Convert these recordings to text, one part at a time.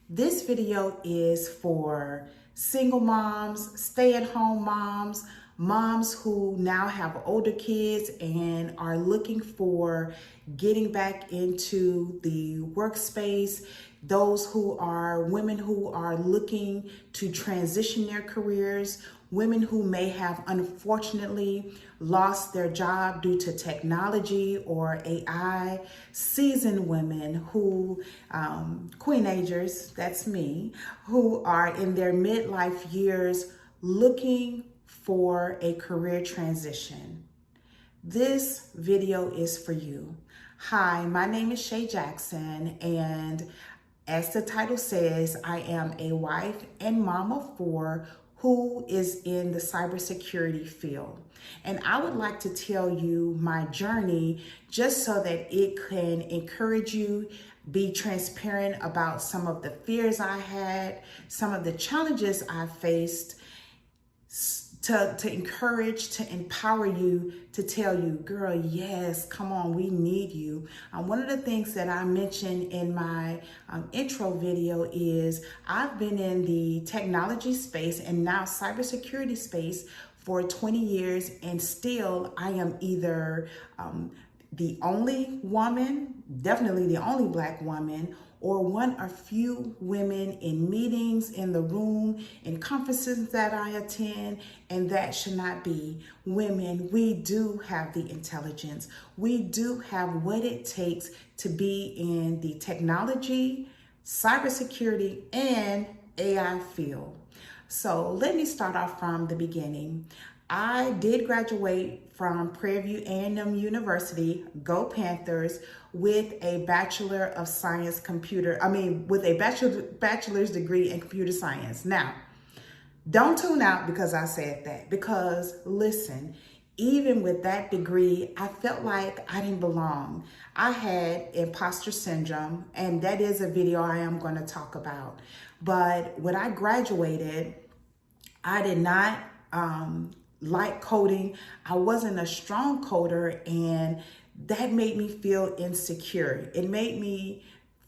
This video is for single moms, stay-at-home moms, moms who now have older kids and are looking for getting back into the workspace, those who are women who are looking to transition their careers, women who may have unfortunately lost their job due to technology or AI, seasoned women who, queenagers, that's me, who are in their midlife years looking for a career transition. This video is for you. Hi, my name is Shay Jackson, and as the title says, I am a wife and mom of four who is in the cybersecurity field. And I would like to tell you my journey just so that it can encourage you, be transparent about some of the fears I had, some of the challenges I faced, to encourage, to empower you, to tell you, girl, yes, come on, we need you. One of the things that I mentioned in my intro video is I've been in the technology space and now cybersecurity space for 20 years, and still I am either the only woman, definitely the only Black woman, or one or few women in meetings, in the room, in conferences that I attend, and that should not be. Women, we do have the intelligence. We do have what it takes to be in the technology, cybersecurity, and AI field. So let me start off from the beginning. I did graduate from Prairie View A&M University, go Panthers, with a Bachelor of Science with a bachelor's degree in computer science. Now, don't tune out because I said that, because listen, even with that degree, I felt like I didn't belong. I had imposter syndrome, and that is a video I am going to talk about. But when I graduated, I did not like coding. I wasn't a strong coder, and that made me feel insecure. It made me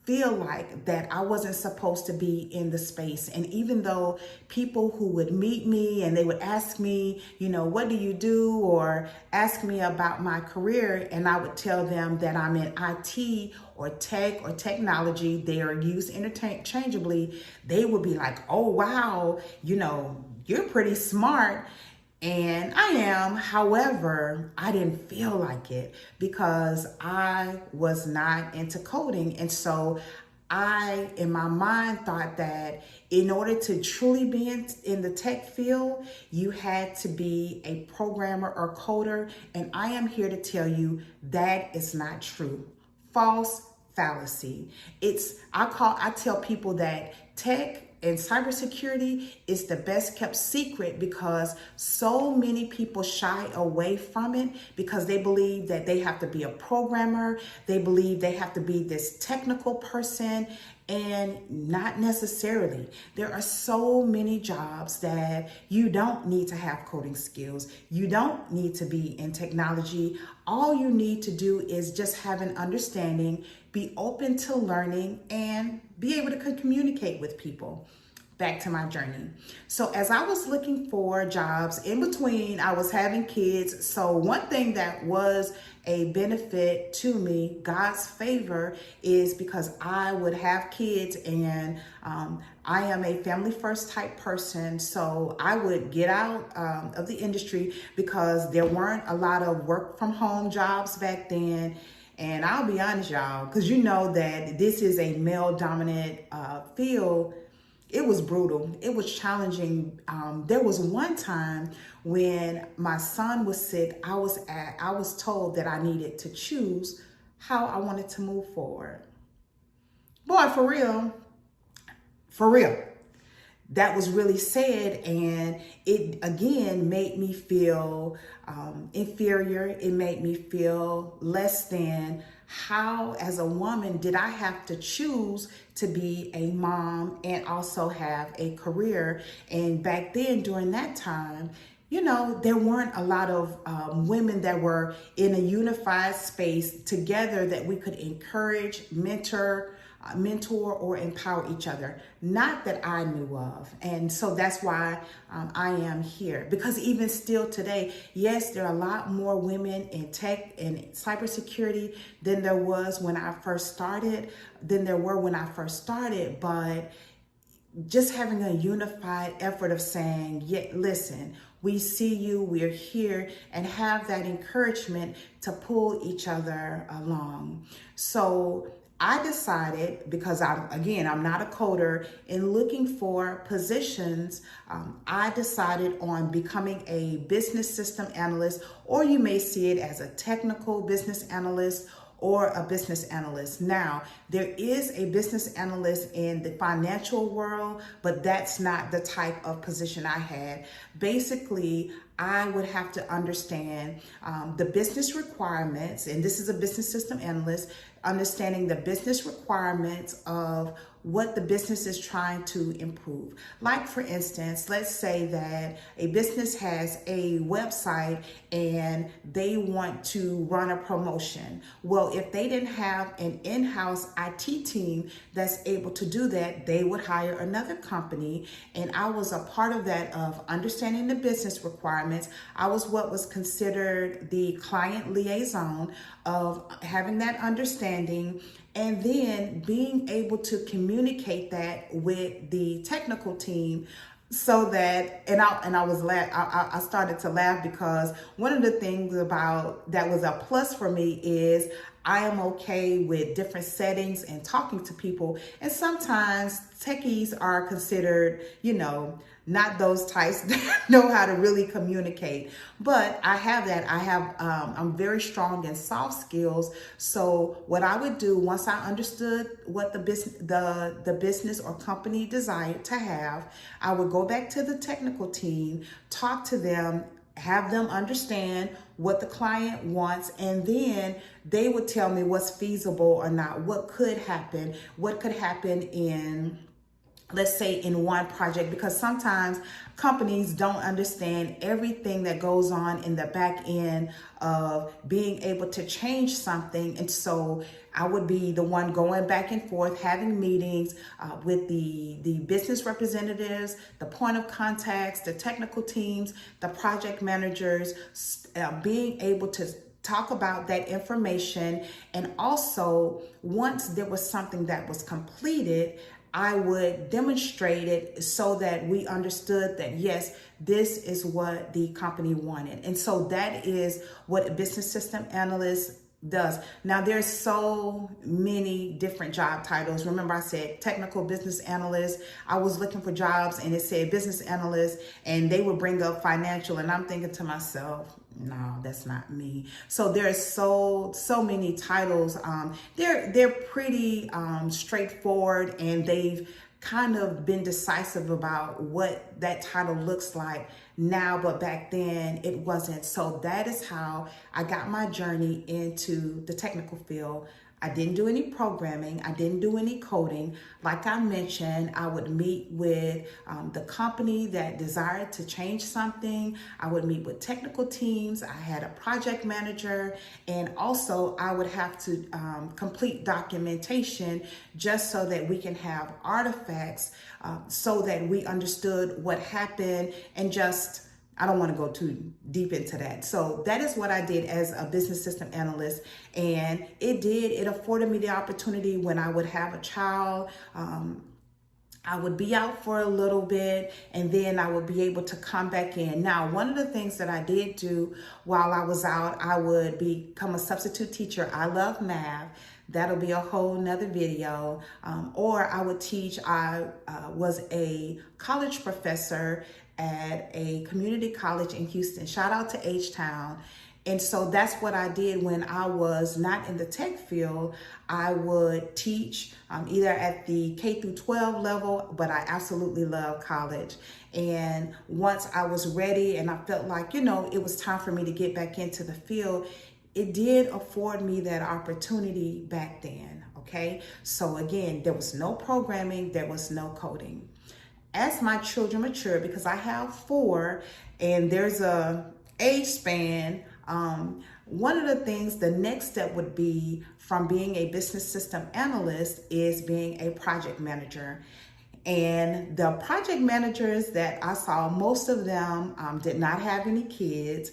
feel like that I wasn't supposed to be in the space. And even though people who would meet me and they would ask me, what do you do? Or ask me about my career, and I would tell them that I'm in IT or tech or technology, they are used interchangeably, they would be like, oh, wow, you're pretty smart. And I am. However, I didn't feel like it because I was not into coding. And so I, in my mind, thought that in order to truly be in the tech field, you had to be a programmer or coder. And I am here to tell you that is not true. False fallacy. I tell people that tech and cybersecurity is the best kept secret because so many people shy away from it because they believe that they have to be a programmer. They believe they have to be this technical person, and not necessarily. There are so many jobs that you don't need to have coding skills. You don't need to be in technology. All you need to do is just have an understanding, be open to learning, and be able to communicate with people. Back to my journey. So as I was looking for jobs, in between I was having kids. So one thing that was a benefit to me, God's favor, is because I would have kids, and I am a family first type person. So I would get out of the industry because there weren't a lot of work from home jobs back then. And I'll be honest, y'all, because you know that this is a male dominant field. It was brutal. It was challenging. There was one time when my son was sick, I was told that I needed to choose how I wanted to move forward. Boy, for real. That was really sad, and it again made me feel inferior. It made me feel less than. How, as a woman, did I have to choose to be a mom and also have a career? And back then, during that time, there weren't a lot of women that were in a unified space together that we could encourage, mentor, mentor or empower each other. Not that I knew of. And so that's why I am here. Because even still today, yes, there are a lot more women in tech and cybersecurity than there were when I first started, but just having a unified effort of saying, yeah, listen, we see you, we're here, and have that encouragement to pull each other along. So I decided, because I'm not a coder, in looking for positions, I decided on becoming a business system analyst, or you may see it as a technical business analyst or a business analyst. Now, there is a business analyst in the financial world, but that's not the type of position I had. Basically, I would have to understand the business requirements, and this is a business system analyst, understanding the business requirements of what the business is trying to improve. Like for instance, let's say that a business has a website and they want to run a promotion. Well, if they didn't have an in-house IT team that's able to do that, they would hire another company. And I was a part of that, of understanding the business requirements. I was what was considered the client liaison, of having that understanding and then being able to communicate that with the technical team, so that, I started to laugh, because one of the things about that was a plus for me is I am okay with different settings and talking to people. And sometimes techies are considered, not those types that know how to really communicate. But I have that. I'm very strong in soft skills. So what I would do, once I understood what the business or company desired to have, I would go back to the technical team, talk to them, have them understand what the client wants, and then they would tell me what's feasible or not, what could happen in, let's say, in one project, because sometimes companies don't understand everything that goes on in the back end of being able to change something. And so I would be the one going back and forth, having meetings with the business representatives, the point of contacts, the technical teams, the project managers, being able to talk about that information. And also, once there was something that was completed, I would demonstrate it so that we understood that, yes, this is what the company wanted. And so that is what a business system analyst does. Now, there's so many different job titles. Remember, I said technical business analyst. I was looking for jobs and it said business analyst, and they would bring up financial, and I'm thinking to myself, no, that's not me. So there's so many titles. They're pretty straightforward, and they've kind of been decisive about what that title looks like now, but back then it wasn't. So that is how I got my journey into the technical field. I didn't do any programming. I didn't do any coding. Like I mentioned, I would meet with the company that desired to change something. I would meet with technical teams. I had a project manager, and also I would have to complete documentation just so that we can have artifacts, so that we understood what happened, and just, I don't want to go too deep into that. So that is what I did as a business system analyst. And it afforded me the opportunity when I would have a child. I would be out for a little bit, and then I would be able to come back in. Now, one of the things that I did do while I was out, I would become a substitute teacher. I love math. That'll be a whole nother video. Or I would teach. I was a college professor at a community college in Houston. Shout out to H-Town. And so that's what I did when I was not in the tech field. I would teach either at the K through 12 level, but I absolutely love college. And once I was ready and I felt like, it was time for me to get back into the field, it did afford me that opportunity back then, okay? So again, there was no programming, there was no coding. As my children matured, because I have 4 and there's a age span, one of the things, the next step would be from being a business system analyst is being a project manager. And the project managers that I saw, most of them did not have any kids.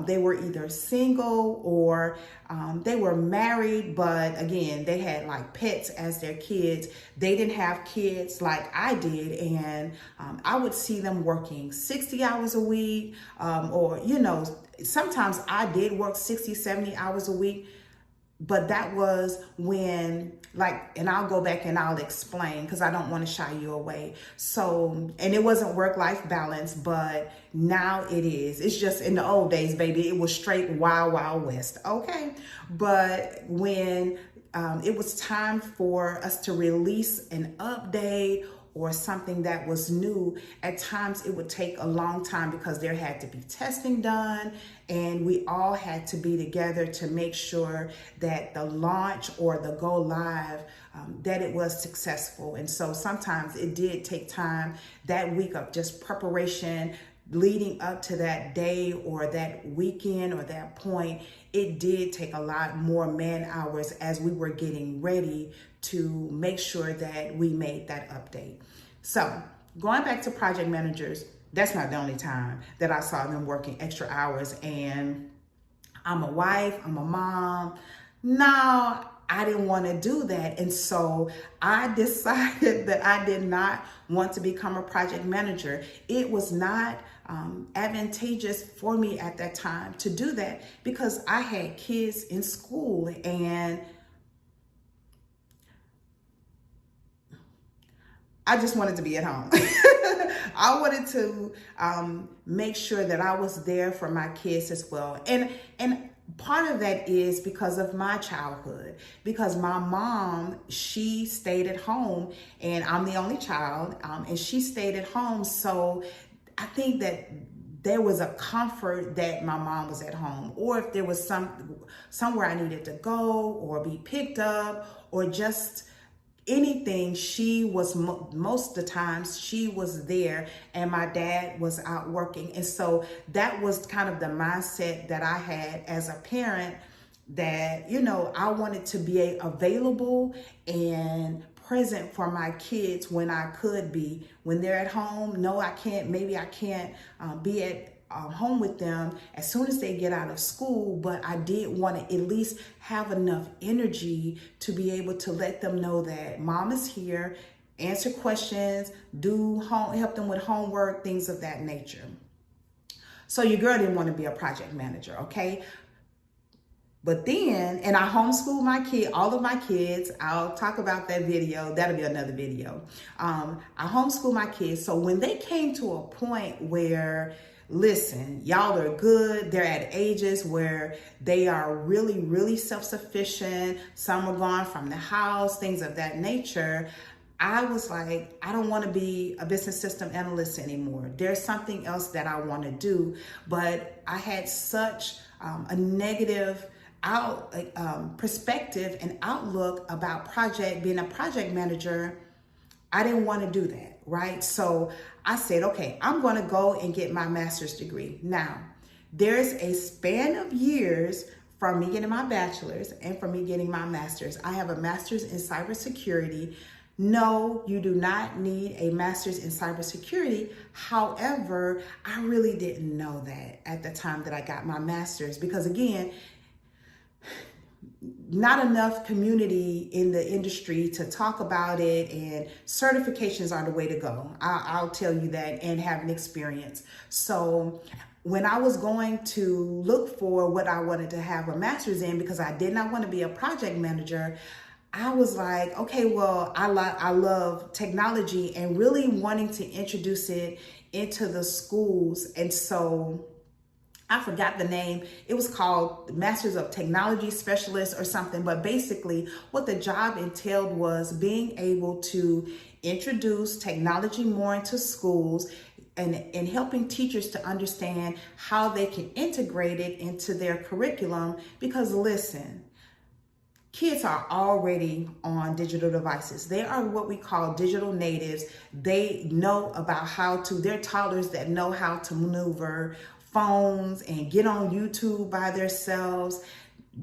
They were either single or they were married, but again, they had like pets as their kids. They didn't have kids like I did. And I would see them working 60 hours a week, or, you know, sometimes I did work 60, 70 hours a week. But that was when, like, and I'll go back and I'll explain because I don't want to shy you away. So, and it wasn't work-life balance, but now it is. It's just in the old days, baby, it was straight wild, wild west, okay? But when it was time for us to release an update or something that was new, at times it would take a long time because there had to be testing done and we all had to be together to make sure that the launch or the go live, that it was successful. And so sometimes it did take time, that week of just preparation leading up to that day or that weekend or that point. It did take a lot more man hours as we were getting ready to make sure that we made that update. So going back to project managers, that's not the only time that I saw them working extra hours. And I'm a wife, I'm a mom. No, I didn't want to do that. And so I decided that I did not want to become a project manager. It was not advantageous for me at that time to do that because I had kids in school and I just wanted to be at home. I wanted to make sure that I was there for my kids as well. And part of that is because of my childhood, because my mom, she stayed at home and I'm the only child, and she stayed at home. So I think that there was a comfort that my mom was at home, or if there was somewhere I needed to go or be picked up or just anything, she was most of the times she was there and my dad was out working. And so that was kind of the mindset that I had as a parent, that, you know, I wanted to be available and present for my kids when I could be. When they're at home, no, I can't, maybe I can't be at home with them as soon as they get out of school, but I did want to at least have enough energy to be able to let them know that mom is here, answer questions, help them with homework, things of that nature. So your girl didn't want to be a project manager, okay? But then, and I homeschooled my kid, all of my kids. I'll talk about that video. That'll be another video. I homeschooled my kids. So when they came to a point where, listen, y'all are good. They're at ages where they are really, really self-sufficient. Some are gone from the house, things of that nature. I was like, I don't want to be a business system analyst anymore. There's something else that I want to do. But I had such a negative perspective and outlook about being a project manager. I didn't want to do that, right? So I said, okay, I'm going to go and get my master's degree. Now, there's a span of years from me getting my bachelor's and from me getting my master's. I have a master's in cybersecurity. No, you do not need a master's in cybersecurity. However, I really didn't know that at the time that I got my master's because, again, not enough community in the industry to talk about it, and certifications are the way to go. I'll tell you that, and having experience. So when I was going to look for what I wanted to have a master's in, because I did not want to be a project manager, I was like, okay, well, I love technology and really wanting to introduce it into the schools. And so I forgot the name. It was called Masters of Technology Specialist or something. But basically what the job entailed was being able to introduce technology more into schools and helping teachers to understand how they can integrate it into their curriculum. Because listen, kids are already on digital devices. They are what we call digital natives. They know about they're toddlers that know how to maneuver phones and get on YouTube by themselves.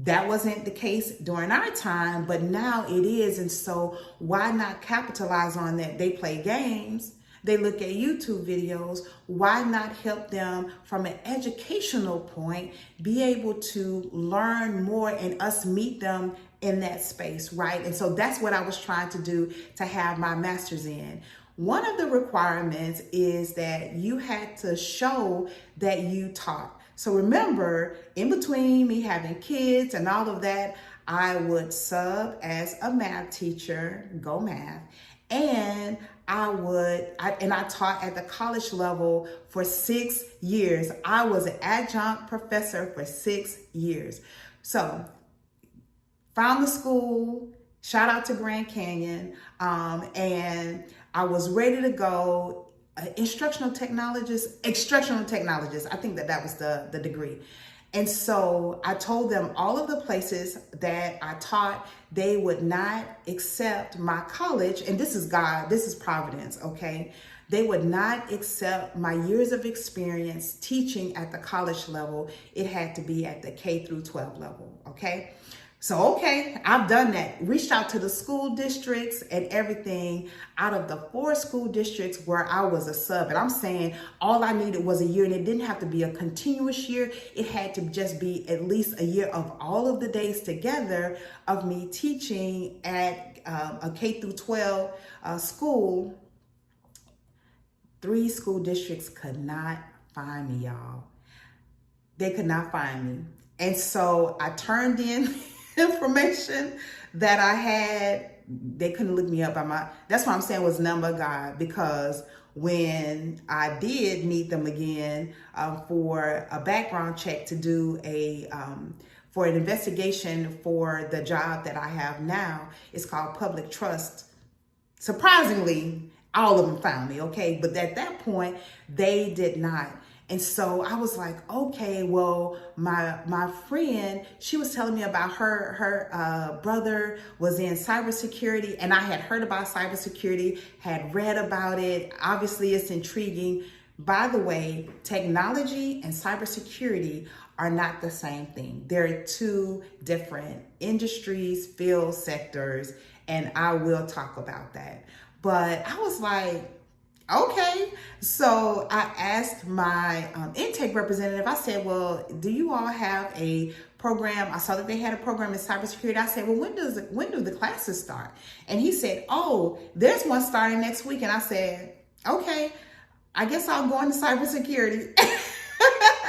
That wasn't the case during our time, but now it is. And so why not capitalize on that? They play games. They look at YouTube videos. Why not help them from an educational point, be able to learn more and us meet them in that space, right? And so that's what I was trying to do to have my master's in. One of the requirements is that you had to show that you taught. So remember, in between me having kids and all of that, I would sub as a math teacher, go math, and I taught at the college level for 6 years. I was an adjunct professor for 6 years. So found the school, shout out to Grand Canyon, and I was ready to go. Extractional technologist. I think that was the degree. And so I told them all of the places that I taught, they would not accept my college. And this is God, this is providence, okay? They would not accept my years of experience teaching at the college level. It had to be at the K through 12 level, okay? So, okay, I've done that. Reached out to the school districts and everything. Out of the 4 school districts where I was a sub, and I'm saying all I needed was a year, and it didn't have to be a continuous year. It had to just be at least a year of all of the days together of me teaching at a K through 12 school. 3 school districts could not find me, y'all. They could not find me. And so I turned in information that I had. They couldn't look me up by that's what I'm saying was none but God, because when I did meet them again for a background check to do for an investigation for the job that I have now, it's called public trust. Surprisingly, all of them found me, okay? But at that point, they did not. And so I was like, okay, well, my friend, she was telling me about her brother was in cybersecurity, and I had heard about cybersecurity, had read about it. Obviously, it's intriguing. By the way, technology and cybersecurity are not the same thing. They're 2 different industries, field sectors, and I will talk about that. But I was like, okay. So I asked my intake representative, I said, well, do you all have a program? I saw that they had a program in cybersecurity. I said, well, when do the classes start? And he said, oh, there's one starting next week. And I said, okay, I guess I'll go into cybersecurity.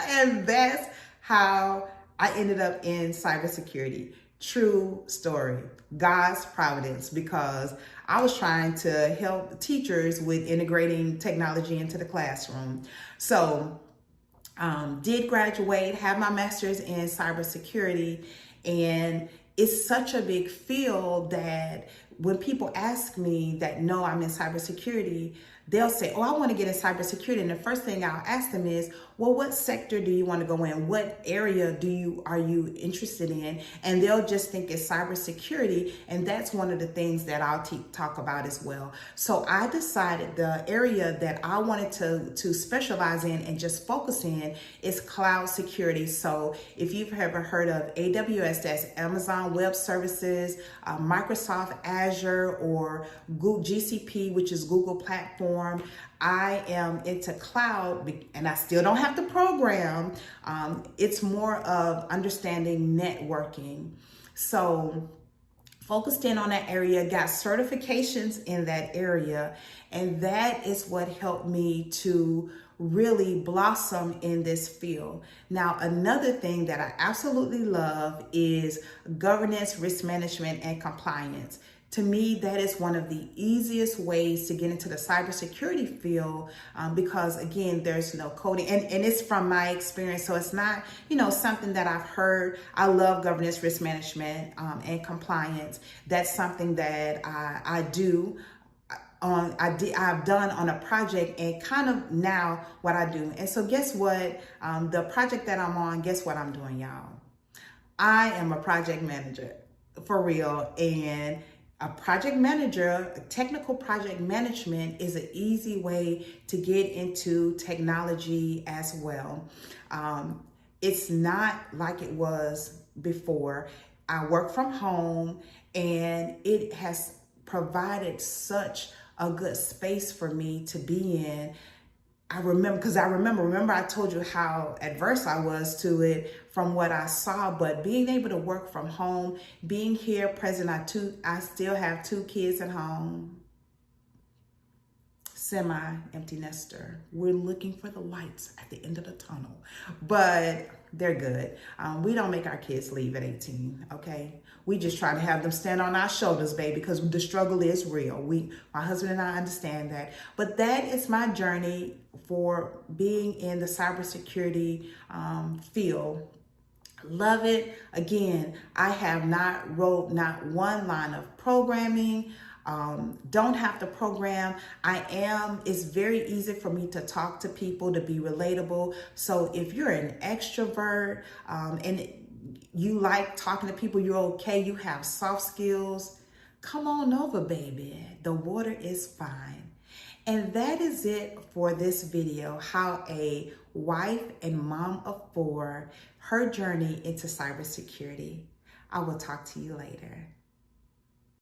And that's how I ended up in cybersecurity. True story, God's providence, because I was trying to help teachers with integrating technology into the classroom. So did graduate, have my master's in cybersecurity, and it's such a big field that when people ask me that, no, I'm in cybersecurity, they'll say, oh, I want to get in cybersecurity. And the first thing I'll ask them is, well, what sector do you want to go in? What area are you interested in? And they'll just think it's cybersecurity. And that's one of the things that I'll talk about as well. So I decided the area that I wanted to specialize in and just focus in is cloud security. So if you've ever heard of AWS, that's Amazon Web Services, Microsoft Azure, or Google GCP, which is Google Platform, I am into cloud, and I still don't have to program. It's more of understanding networking. So focused in on that area, got certifications in that area, and that is what helped me to really blossom in this field. Now, another thing that I absolutely love is governance, risk management, and compliance. To me, that is one of the easiest ways to get into the cybersecurity field because, again, there's no coding. And it's from my experience, so it's not, something that I've heard. I love governance, risk management, and compliance. That's something that I've done on a project, and kind of now what I do. And so guess what? The project that I'm on, guess what I'm doing, y'all? I am a project manager, for real. And a project manager, technical project management is an easy way to get into technology as well. It's not like it was before. I work from home and it has provided such a good space for me to be in. Remember I told you how adverse I was to it from what I saw, but being able to work from home, being here present, I still have 2 kids at home, semi-empty nester. We're looking for the lights at the end of the tunnel, but they're good. We don't make our kids leave at 18, okay? We just try to have them stand on our shoulders, baby, because the struggle is real. My husband and I understand that. But that is my journey for being in the cybersecurity field. Love it. Again, I have not wrote not one line of programming. Don't have to program. It's very easy for me to talk to people, to be relatable. So if you're an extrovert and you like talking to people, you're okay, you have soft skills, come on over, baby. The water is fine. And that is it for this video, how a wife and mom of 4, her journey into cybersecurity. I will talk to you later.